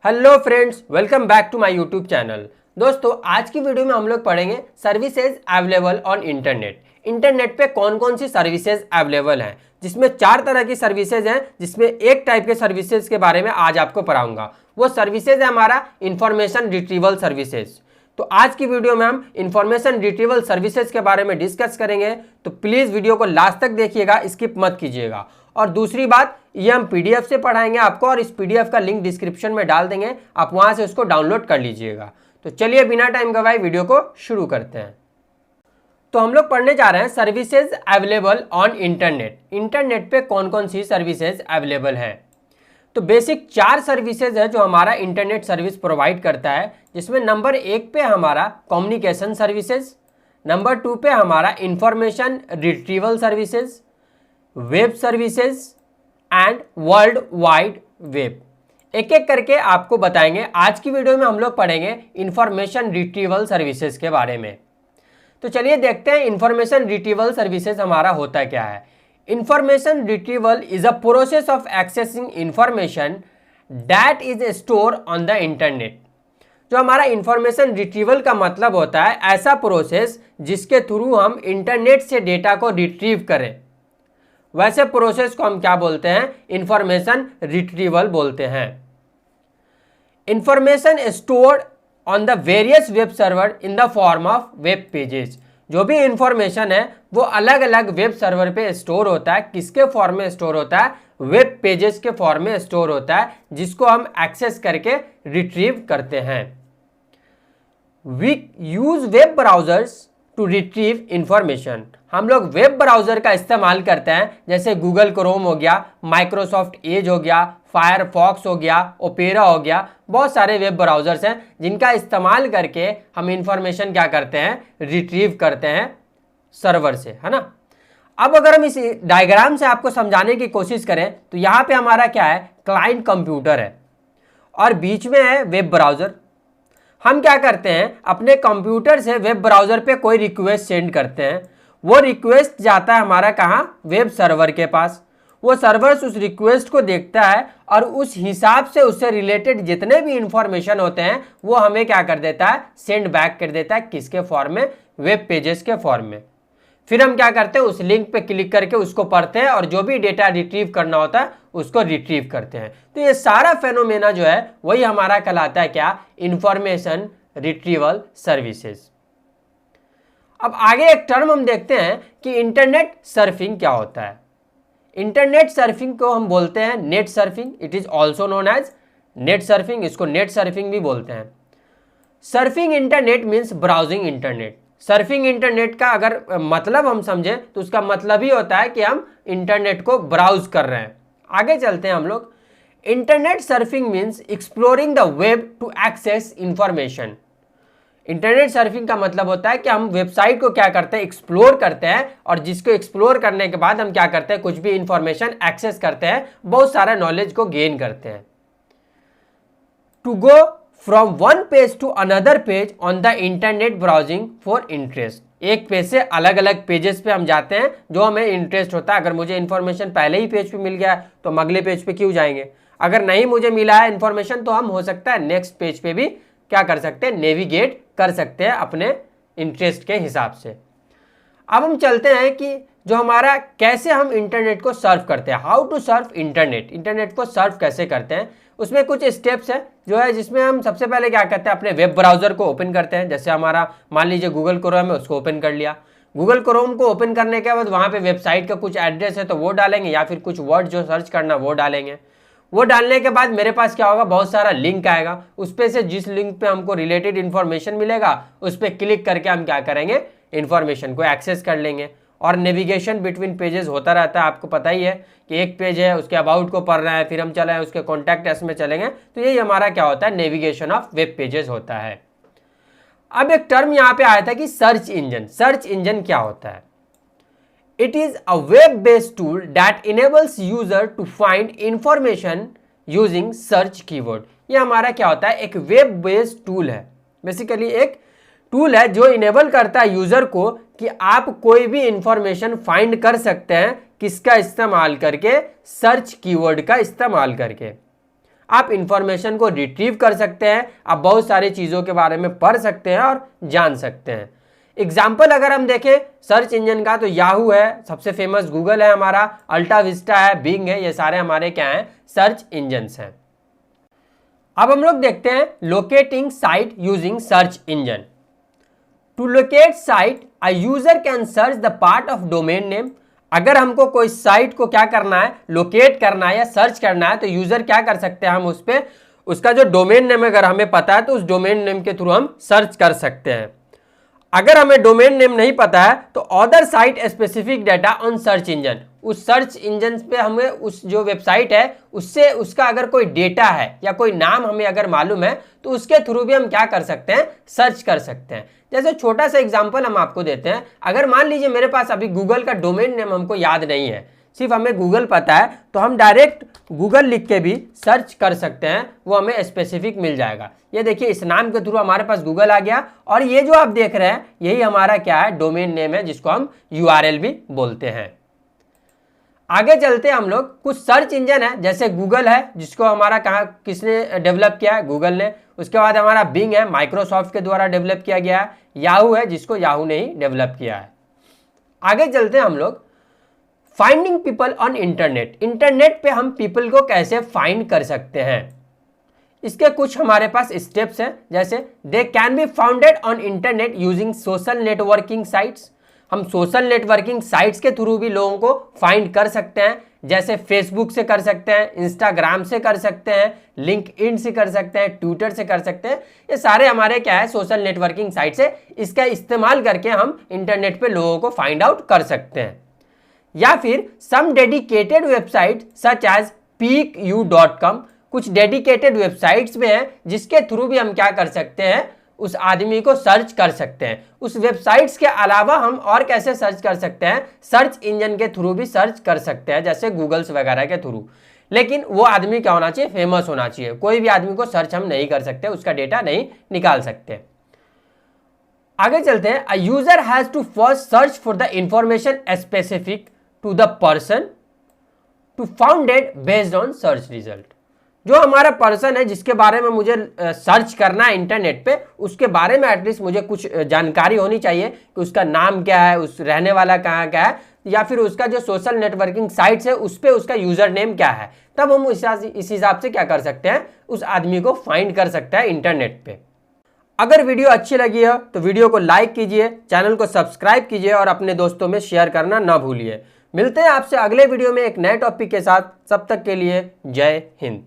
Hello friends, welcome back to my YouTube channel. दोस्तों, आज की वीडियो में हम लोग पढ़ेंगे services available on internet. Internet पे कौन कौन सी सर्विसेज अवेलेबल हैं, जिसमें 4 तरह की सर्विसेज हैं, जिसमें एक टाइप के सर्विसेज के बारे में आज आपको पढ़ाऊंगा। वो सर्विसेज है हमारा इंफॉर्मेशन रिट्रीवल सर्विसेज। तो आज की वीडियो में हम इंफॉर्मेशन रिट्रीवल सर्विसेज के बारे में डिस्कस करेंगे, तो प्लीज़ वीडियो को लास्ट तक देखिएगा, स्किप मत कीजिएगा। और दूसरी बात, ये हम पीडीएफ से पढ़ाएंगे आपको, और इस पीडीएफ का लिंक डिस्क्रिप्शन में डाल देंगे, आप वहां से उसको डाउनलोड कर लीजिएगा। तो चलिए बिना टाइम गवाए वीडियो को शुरू करते हैं। तो हम लोग पढ़ने जा रहे हैं services available on internet. Internet पे कौन कौन सी सर्विसेज अवेलेबल है। तो बेसिक 4 सर्विसेज है जो हमारा इंटरनेट सर्विस प्रोवाइड करता है, जिसमें नंबर 1 पे हमारा कम्युनिकेशन सर्विसेज, नंबर 2 पे हमारा information retrieval services, web services and world wide web. एक एक करके आपको बताएंगे। आज की वीडियो में हम लोग पढ़ेंगे इंफॉर्मेशन रिट्रीवल सर्विसेज के बारे में। तो चलिए देखते हैं इंफॉर्मेशन रिट्रीवल सर्विसेज हमारा होता क्या है। Information retrieval is a process of accessing information that is store on the internet. जो हमारा इंफॉर्मेशन रिट्रीवल का मतलब होता है ऐसा प्रोसेस जिसके थ्रू हम इंटरनेट से डेटा को रिट्रीव करें, वैसे प्रोसेस को हम क्या बोलते हैं? इंफॉर्मेशन रिट्रीवल बोलते हैं। Information stored on the various web server in the form of web pages. जो भी इंफॉर्मेशन है वो अलग अलग वेब सर्वर पे स्टोर होता है। किसके फॉर्म में स्टोर होता है? वेब पेजेस के फॉर्म में स्टोर होता है, जिसको हम एक्सेस करके रिट्रीव करते हैं। We use web browsers to retrieve information. हम लोग वेब ब्राउजर का इस्तेमाल करते हैं, जैसे गूगल क्रोम हो गया, माइक्रोसॉफ्ट एज हो गया, फायरफॉक्स हो गया, ओपेरा हो गया। बहुत सारे वेब ब्राउजर्स हैं जिनका इस्तेमाल करके हम इंफॉर्मेशन क्या करते हैं? रिट्रीव करते हैं सर्वर से, है ना। अब अगर हम इस डायग्राम से आपको समझाने की कोशिश करें तो यहाँ पे हमारा क्या है? क्लाइंट कंप्यूटर है और बीच में है वेब ब्राउजर। हम क्या करते हैं? अपने कंप्यूटर से वेब ब्राउजर पे कोई रिक्वेस्ट सेंड करते हैं। वो रिक्वेस्ट जाता है हमारा कहाँ? वेब सर्वर के पास। वो सर्वर उस रिक्वेस्ट को देखता है और उस हिसाब से उससे रिलेटेड जितने भी इंफॉर्मेशन होते हैं वो हमें क्या कर देता है? सेंड बैक कर देता है। किसके फॉर्म में? वेब पेजेस के फॉर्म में। फिर हम क्या करते हैं? उस लिंक पे क्लिक करके उसको पढ़ते हैं और जो भी डेटा रिट्रीव करना होता है उसको रिट्रीव करते हैं। तो ये सारा फेनोमेना जो है वही हमारा कहलाता है क्या? Information retrieval services. अब आगे एक टर्म हम देखते हैं कि इंटरनेट सर्फिंग क्या होता है। इंटरनेट सर्फिंग को हम बोलते हैं net surfing. It is also known as net surfing. इसको नेट सर्फिंग भी बोलते हैं। Surfing internet means browsing internet. Surfing internet का अगर मतलब हम समझें तो उसका मतलब ही होता है कि हम इंटरनेट को ब्राउज कर रहे हैं। आगे चलते हैं हम लोग। Internet surfing means exploring the web to access information. Internet surfing का मतलब होता है कि हम वेबसाइट को क्या करते हैं? एक्सप्लोर करते हैं, और जिसको एक्सप्लोर करने के बाद हम क्या करते हैं? कुछ भी इंफॉर्मेशन एक्सेस करते हैं, बहुत सारा नॉलेज को गेन करते हैं। To go from one page to another page on the internet browsing for interest. एक पेज से अलग अलग पेजेस पे हम जाते हैं जो हमें इंटरेस्ट होता है। अगर मुझे इंफॉर्मेशन पहले ही पेज पे मिल गया है तो हम अगले पेज पे क्यों जाएंगे? अगर नहीं मुझे मिला है इंफॉर्मेशन तो हम हो सकता है नेक्स्ट पेज पे भी क्या कर सकते हैं? नेविगेट कर सकते हैं अपने इंटरेस्ट के हिसाब से। अब हम चलते हैं कि जो हमारा कैसे हम इंटरनेट को सर्फ करते हैं, how to surf internet. Internet को सर्फ कैसे करते हैं, उसमें कुछ स्टेप्स है जो है, जिसमें हम सबसे पहले क्या करते हैं? अपने वेब ब्राउजर को ओपन करते हैं। जैसे हमारा मान लीजिए गूगल क्रोम है, उसको ओपन कर लिया। गूगल क्रोम को ओपन करने के बाद वहाँ पे वेबसाइट का कुछ एड्रेस है तो वो डालेंगे, या फिर कुछ वर्ड जो सर्च करना वो डालेंगे। वो डालने के बाद मेरे पास क्या होगा? बहुत सारा लिंक आएगा। उस पे से जिस लिंक पे हमको रिलेटेड इन्फॉर्मेशन मिलेगा उस पर क्लिक करके हम क्या करेंगे? इन्फॉर्मेशन को एक्सेस कर लेंगे। और नेविगेशन बिटवीन पेजेस होता रहता है। आपको पता ही है कि एक पेज है, उसके अबाउट को पढ़ रहे हैं, फिर हम चले हैं उसके कॉन्टैक्ट अस में चलेंगे, तो यही हमारा क्या होता है? नेविगेशन ऑफ वेब पेजेस होता है। अब एक टर्म यहाँ पे आया था कि सर्च इंजन। सर्च इंजन क्या होता है? It is a web-based tool that enables user to find information using search keyword। ये हमारा क्या होता है? एक वेब बेस्ड टूल है। बेसिकली एक टूल है जो इनेबल करता है यूजर को कि आप कोई भी इंफॉर्मेशन फाइंड कर सकते हैं। किसका इस्तेमाल करके? सर्च कीवर्ड का इस्तेमाल करके। आप इंफॉर्मेशन को रिट्रीव कर सकते हैं, आप बहुत सारी चीज़ों के बारे में पढ़ सकते हैं और जान सकते हैं। एग्जाम्पल अगर हम देखें सर्च इंजन का तो याहू है, सबसे फेमस गूगल है हमारा, अल्टा विस्टा है, बिंग है, ये सारे हमारे क्या हैं, सर्च इंजन्स हैं। अब हम लोग देखते हैं locating site using search engine. To locate site a user can search the part of domain name. अगर हमको कोई साइट को क्या करना है, लोकेट करना है या सर्च करना है, तो यूजर क्या कर सकते हैं, हम उस पर उसका जो डोमेन नेम अगर हमें पता है तो उस डोमेन नेम के थ्रू हम सर्च कर सकते हैं। अगर हमें डोमेन नेम नहीं पता है तो other site specific data on search engine, उस सर्च इंजन पे हमें उस जो वेबसाइट है उससे उसका अगर कोई डेटा है या कोई नाम हमें अगर मालूम है तो उसके थ्रू भी हम क्या कर सकते हैं, सर्च कर सकते हैं। जैसे छोटा सा एग्जांपल हम आपको देते हैं, अगर मान लीजिए मेरे पास अभी गूगल का डोमेन नेम हमको याद नहीं है, सिर्फ हमें गूगल पता है, तो हम डायरेक्ट गूगल लिख के भी सर्च कर सकते हैं, वो हमें स्पेसिफिक मिल जाएगा। ये देखिए इस नाम के थ्रू हमारे पास गूगल आ गया और ये जो आप देख रहे हैं यही हमारा क्या है, डोमेन नेम है, जिसको हम URL भी बोलते हैं। आगे चलते हैं हम लोग, कुछ सर्च इंजन है जैसे गूगल है जिसको हमारा कहाँ किसने डेवलप किया है, गूगल ने। उसके बाद हमारा बिंग है, माइक्रोसॉफ्ट के द्वारा डेवलप किया गया है। याहू है जिसको याहू ने ही डेवलप किया है। आगे चलते हैं हम लोग, finding people on internet. Internet पे हम पीपल को कैसे फाइंड कर सकते हैं, इसके कुछ हमारे पास स्टेप्स हैं। जैसे they can be founded on internet using social networking sites. हम सोशल नेटवर्किंग साइट्स के थ्रू भी लोगों को फाइंड कर सकते हैं, जैसे फेसबुक से कर सकते हैं, इंस्टाग्राम से कर सकते हैं, लिंक्डइन से कर सकते हैं, ट्विटर से कर सकते हैं। ये सारे हमारे क्या है, सोशल नेटवर्किंग साइट्स है। इसका इस्तेमाल करके हम इंटरनेट पे लोगों को फाइंड आउट कर सकते हैं। या फिर some dedicated website such as peaku.com, कुछ डेडिकेटेड वेबसाइट्स में हैं जिसके थ्रू भी हम क्या कर सकते हैं, उस आदमी को सर्च कर सकते हैं। उस वेबसाइट्स के अलावा हम और कैसे सर्च कर सकते हैं, सर्च इंजन के थ्रू भी सर्च कर सकते हैं, जैसे गूगल्स वगैरह के थ्रू। लेकिन वो आदमी क्या होना चाहिए, फेमस होना चाहिए। कोई भी आदमी को सर्च हम नहीं कर सकते, उसका डेटा नहीं निकाल सकते। आगे चलते हैं, a user has to first search for the information specific to the person to founded based on search result. जो हमारा पर्सन है जिसके बारे में मुझे सर्च करना है इंटरनेट पे, उसके बारे में एटलीस्ट मुझे कुछ जानकारी होनी चाहिए कि उसका नाम क्या है, उस रहने वाला कहाँ का है, या फिर उसका जो सोशल नेटवर्किंग साइट्स है उस पर उसका यूजर नेम क्या है। तब हम इस हिसाब से क्या कर सकते हैं, उस आदमी को फाइंड कर सकते हैं इंटरनेट पे। अगर वीडियो अच्छी लगी है तो वीडियो को लाइक कीजिए, चैनल को सब्सक्राइब कीजिए और अपने दोस्तों में शेयर करना ना भूलिए। मिलते हैं आपसे अगले वीडियो में एक नए टॉपिक के साथ। तब तक के लिए जय हिंद।